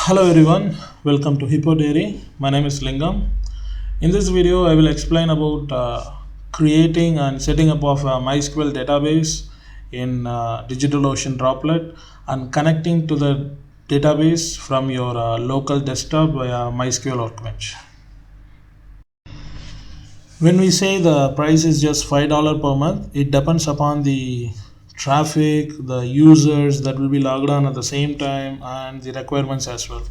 Hello everyone, welcome to PuTTY. My name is Lingam. In this video, I will explain about creating and setting up of a MySQL database in DigitalOcean Droplet and connecting to the database from your local desktop via MySQL WorkBench. When we say the price is just $5 per month, it depends upon the traffic, the users that will be logged on at the same time, and the requirements as well.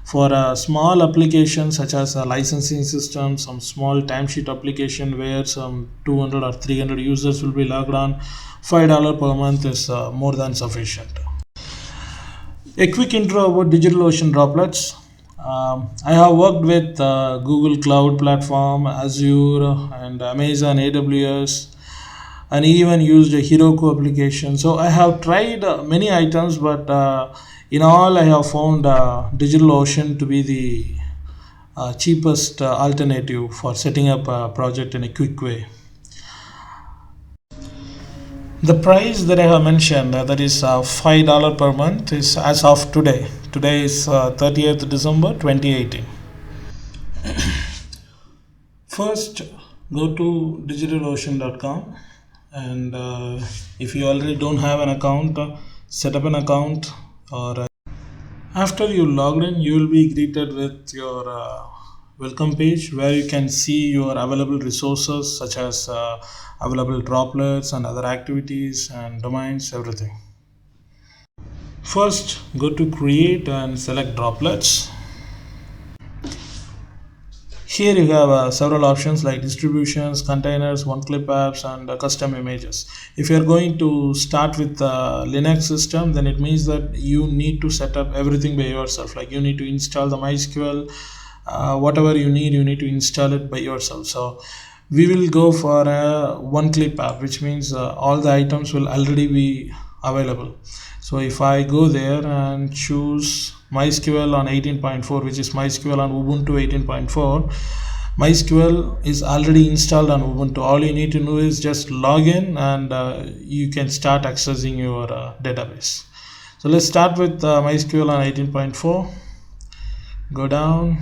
For a small application such as a licensing system, some small timesheet application where some 200 or 300 users will be logged on, $5 per month is more than sufficient. A quick intro about DigitalOcean droplets. I have worked with Google Cloud Platform, Azure, and Amazon AWS, and even used a Heroku application. So I have tried many items, but in all, I have found DigitalOcean to be the cheapest alternative for setting up a project in a quick way. The price that I have mentioned, that is $5 per month, is as of today. Today is 30th December 2018. First, go to digitalocean.com, and if you already don't have an account, set up an account. Or after you logged in, you will be greeted with your welcome page where you can see your available resources such as available droplets and other activities and domains, everything. First, go to create and select droplets. Here you have several options like distributions, containers, one-click apps, and custom images. If you are going to start with the Linux system, then it means that you need to set up everything by yourself. Like you need to install the MySQL, whatever you need to install it by yourself. So we will go for a one-click app, which means all the items will already be available. So if I go there and choose MySQL on 18.4, which is MySQL on Ubuntu 18.4, MySQL is already installed on Ubuntu. All you need to do is just log in and you can start accessing your database. So let's start with MySQL on 18.4. Go down.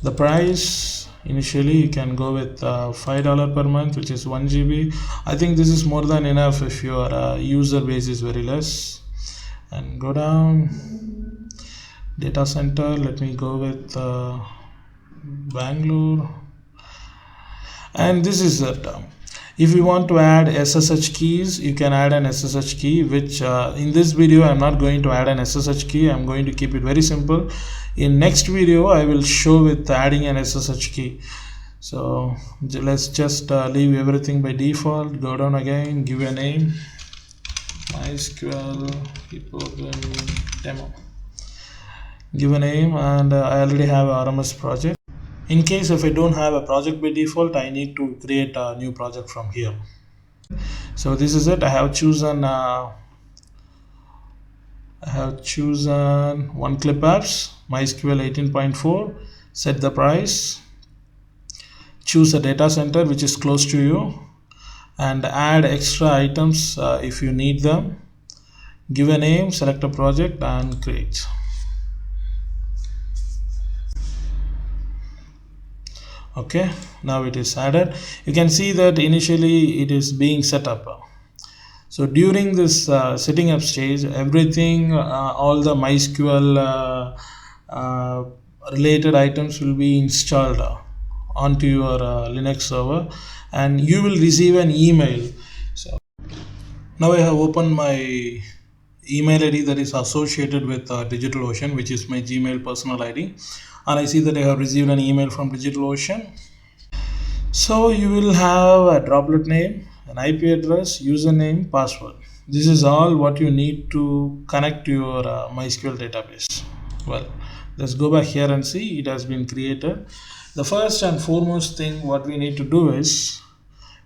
The price, initially you can go with $5 per month, which is 1 GB. I think this is more than enough if your user base is very less. And go down. Data center, let me go with Bangalore. And this is it. If you want to add SSH keys, you can add an SSH key, which in this video I'm not going to add an SSH key. I'm going to keep it very simple. In next video I will show with adding an SSH key. So let's just leave everything by default. Go down again, give a name, MySQL demo. Give a name, and I already have a RMS project. In case if I don't have a project by default, I need to create a new project from here. So this is it. I have chosen one-click apps, MySQL 18.4. Set the price. Choose a data center which is close to you, and add extra items if you need them. Give a name, select a project, and create. Okay, now it is added. You can see that initially it is being set up. So during this setting up stage, everything, all the MySQL related items will be installed onto your Linux server, and you will receive an email. So now I have opened my email ID that is associated with DigitalOcean, which is my Gmail personal ID, and I see that I have received an email from DigitalOcean. So you will have a droplet name, an IP address, username, password. This is all what you need to connect to your MySQL database. Well, let's go back here and see it has been created. The first and foremost thing what we need to do is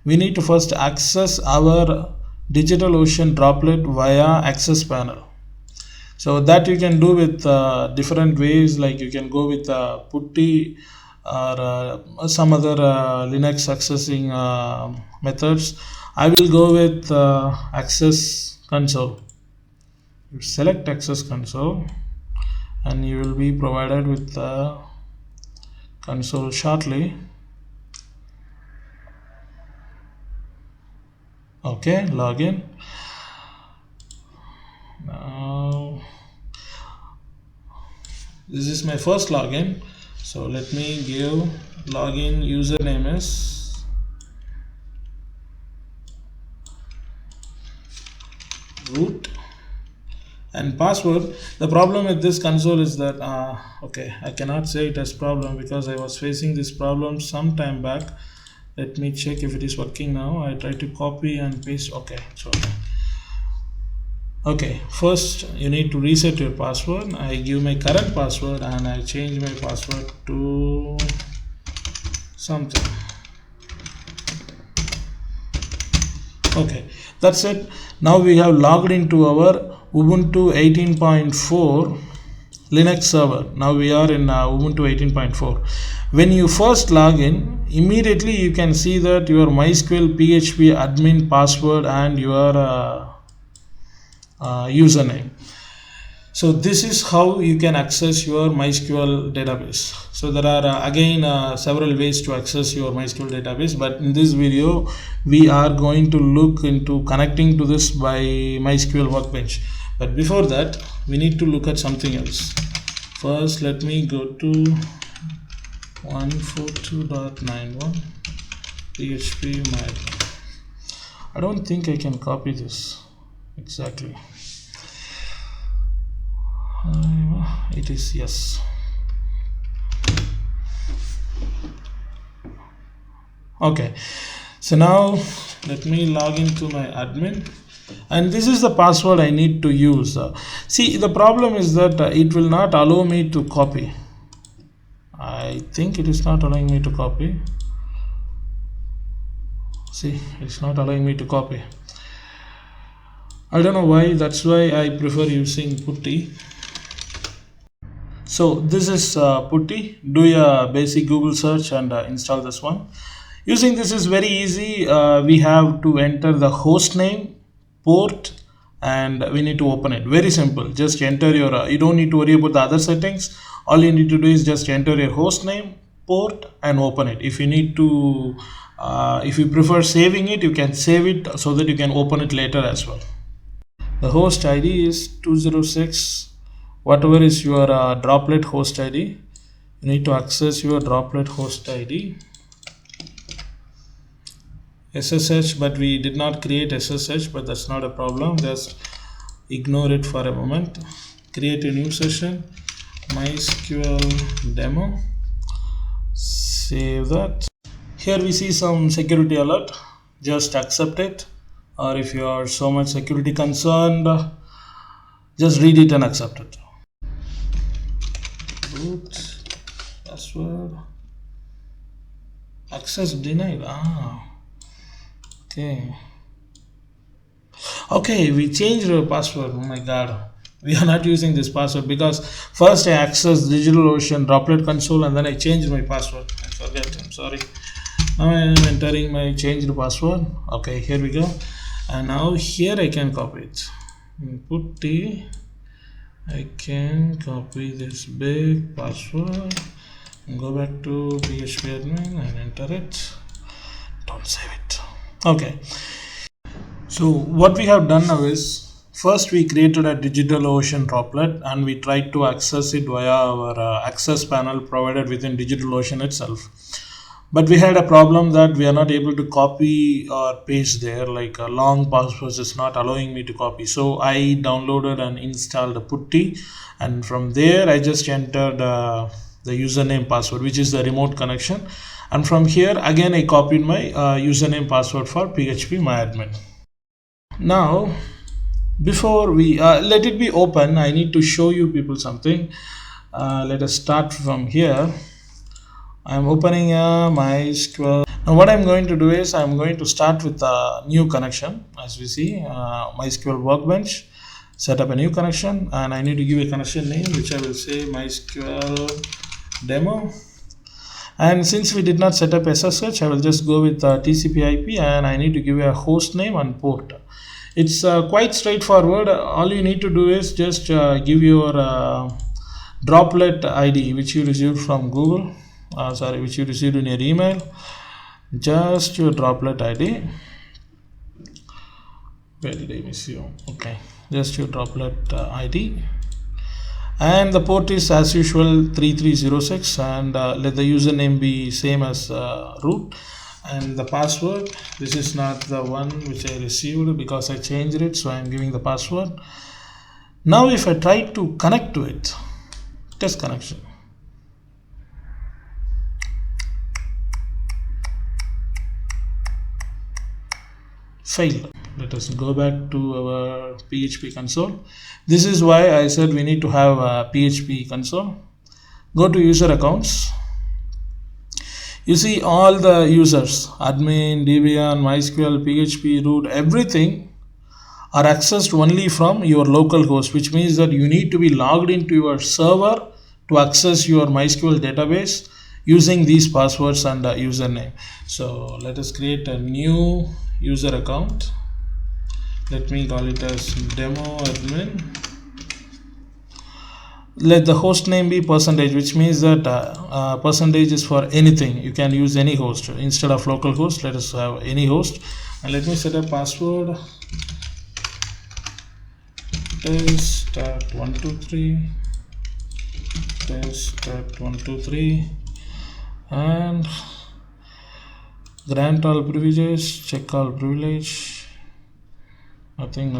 we need to first access our DigitalOcean droplet via access panel. So that you can do with different ways, like you can go with PuTTY or some other Linux accessing methods. I will go with access console. You select access console and you will be provided with the console shortly. Okay, login. Now this is my first login, so let me give login username is root and password. The problem with this console is that okay, I cannot say it as problem because I was facing this problem some time back. Let me check if it is working now. I try to copy and paste. Okay, so okay, first you need to reset your password. I give my current password and I change my password to something. Okay, that's it. Now we have logged into our Ubuntu 18.4 Linux server. Now we are in Ubuntu 18.4. When you first log in, immediately you can see that your MySQL PHP admin password and your username. So this is how you can access your MySQL database. So there are again several ways to access your MySQL database, but in this video we are going to look into connecting to this by MySQL WorkBench. But before that, we need to look at something else. First, let me go to 142.91 PHP my. I don't think I can copy this exactly. It is yes. Okay, so now let me log into my admin, and this is the password I need to use. See, the problem is that it will not allow me to copy. I think it is not allowing me to copy. See, it's not allowing me to copy. I don't know why. That's why I prefer using PuTTY. So this is PuTTY. Do a basic Google search and install this one. Using this is very easy. We have to enter the host name, port, and we need to open it. Very simple. Just enter your you don't need to worry about the other settings. All you need to do is just enter your host name, port, and open it. If you need to if you prefer saving it, you can save it so that you can open it later as well. The host ID is 206. Whatever is your Droplet host ID, you need to access your Droplet host ID. SSH, but we did not create SSH, but that's not a problem. Just ignore it for a moment. Create a new session, MySQL demo. Save that. Here we see some security alert. Just accept it, or if you are so much security concerned, just read it and accept it. Root password access denied. Okay, we changed our password. Oh my god, we are not using this password because first I accessed DigitalOcean Droplet console and then I changed my password. I forget, I'm sorry. Now I am entering my changed password. Okay, here we go, and now here I can copy it. PuTTY. I can copy this big password and go back to PHP admin and enter it. Don't save it. Okay, so what we have done now is first we created a DigitalOcean droplet and we tried to access it via our access panel provided within DigitalOcean itself. But we had a problem that we are not able to copy or paste there, like a long password is not allowing me to copy. So I downloaded and installed a PuTTY, and from there I just entered the username password, which is the remote connection. And from here again I copied my username password for PHP myadmin. Now before we let it be open, I need to show you people something. Let us start from here. I'm opening a MySQL. Now what I'm going to do is I'm going to start with a new connection. As we see, MySQL WorkBench. Set up a new connection, and I need to give a connection name, which I will say MySQL demo. And since we did not set up SSH, I will just go with TCP/IP, and I need to give a host name and port. It's quite straightforward. All you need to do is just give your Droplet ID which you received from Google, which you received in your email, just your Droplet ID. Where did I miss you? Okay, just your Droplet ID, and the port is as usual 3306, and let the username be same as root, and the password, this is not the one which I received because I changed it, so I am giving the password. Now if I try to connect to it, test connection, failed. Let us go back to our PHP console. This is why I said we need to have a PHP console. Go to user accounts. You see all the users, admin, Debian, MySQL, PHP, root, everything are accessed only from your local host, which means that you need to be logged into your server to access your MySQL database using these passwords and username. So let us create a new user account. Let me call it as demo admin. Let the host name be %, which means that percentage is for anything. You can use any host instead of local host. Let us have any host, and let me set a password test.123 test.123 and grant all privileges, check all privilege, nothing.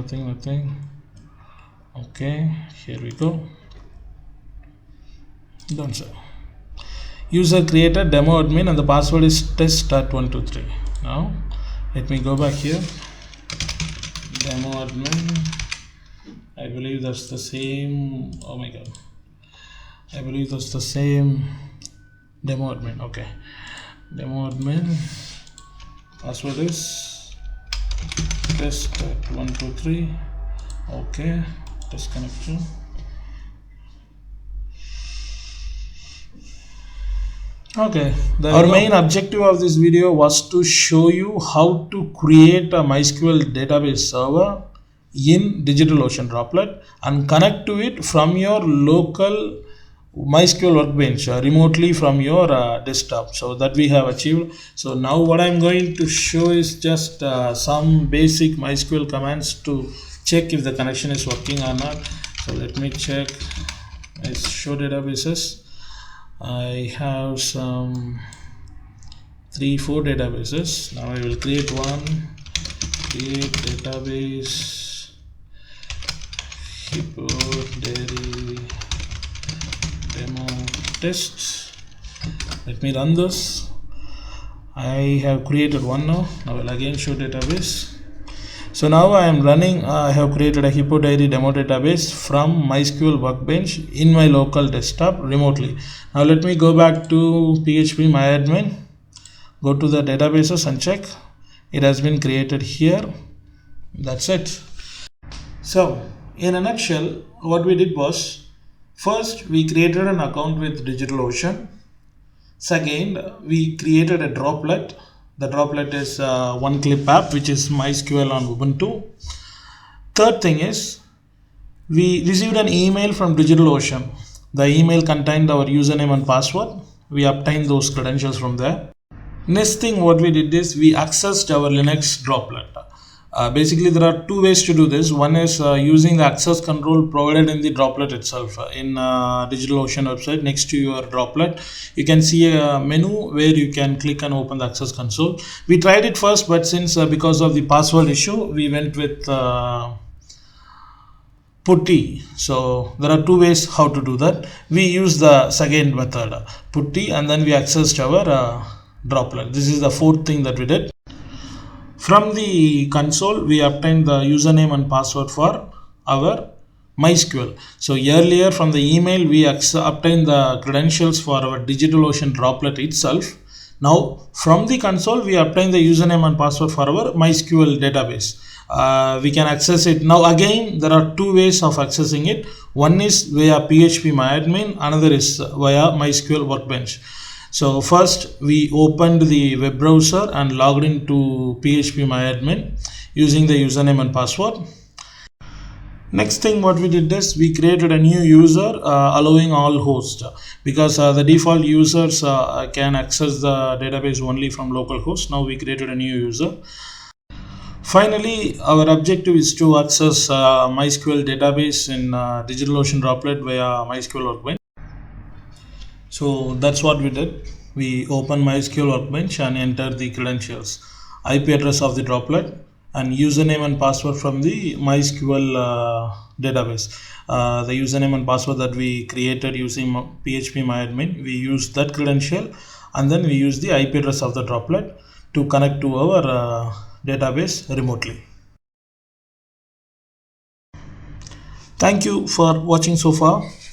Okay, here we go. Done, sir. User created demo admin and the password is test.123. Now let me go back here, demo admin. I believe that's the same. Oh my god, I believe that's the same demo admin. Okay, demo admin, password is test.123. okay, test connection. Okay, our main objective of this video was to show you how to create a MySQL database server in DigitalOcean Droplet and connect to it from your local MySQL WorkBench remotely from your desktop. So that we have achieved. So now what I'm going to show is just some basic MySQL commands to check if the connection is working or not. So let me check my show databases. I have some 3-4 databases. Now I will create one. Create database hippo dairy demo test. Let me run this. I have created one now. I will again show database. So now I am running. I have created a hippo dairy demo database from MySQL WorkBench in my local desktop remotely. Now let me go back to PHP myadmin. Go to the databases and check. It has been created here. That's it. So in a nutshell, what we did was, first we created an account with DigitalOcean. Second, we created a droplet. The droplet is one clip app which is MySQL on Ubuntu. Third thing is, we received an email from DigitalOcean. The email contained our username and password. We obtained those credentials from there. Next thing what we did is we accessed our Linux droplet. Basically there are two ways to do this. One is using the access control provided in the droplet itself. In DigitalOcean website, next to your droplet, you can see a menu where you can click and open the access console. We tried it first, but since because of the password issue, we went with PuTTY. So there are two ways how to do that. We use the second method, PuTTY, and then we accessed our droplet. This is the fourth thing that we did. From the console, we obtained the username and password for our MySQL. So earlier from the email, we obtained the credentials for our DigitalOcean droplet itself. Now from the console, we obtained the username and password for our MySQL database. We can access it. Now again, there are two ways of accessing it. One is via PHP myadmin, another is via MySQL WorkBench. So first we opened the web browser and logged into PHP myadmin using the username and password. Next thing what we did is we created a new user allowing all hosts, because the default users can access the database only from localhost. Now we created a new user. Finally, our objective is to access MySQL database in DigitalOcean Droplet via MySQL WorkBench. So that's what we did. We open MySQL WorkBench and enter the credentials, IP address of the Droplet, and username and password from the MySQL database. The username and password that we created using PHP MyAdmin, we use that credential, and then we use the IP address of the Droplet to connect to our database remotely. Thank you for watching so far.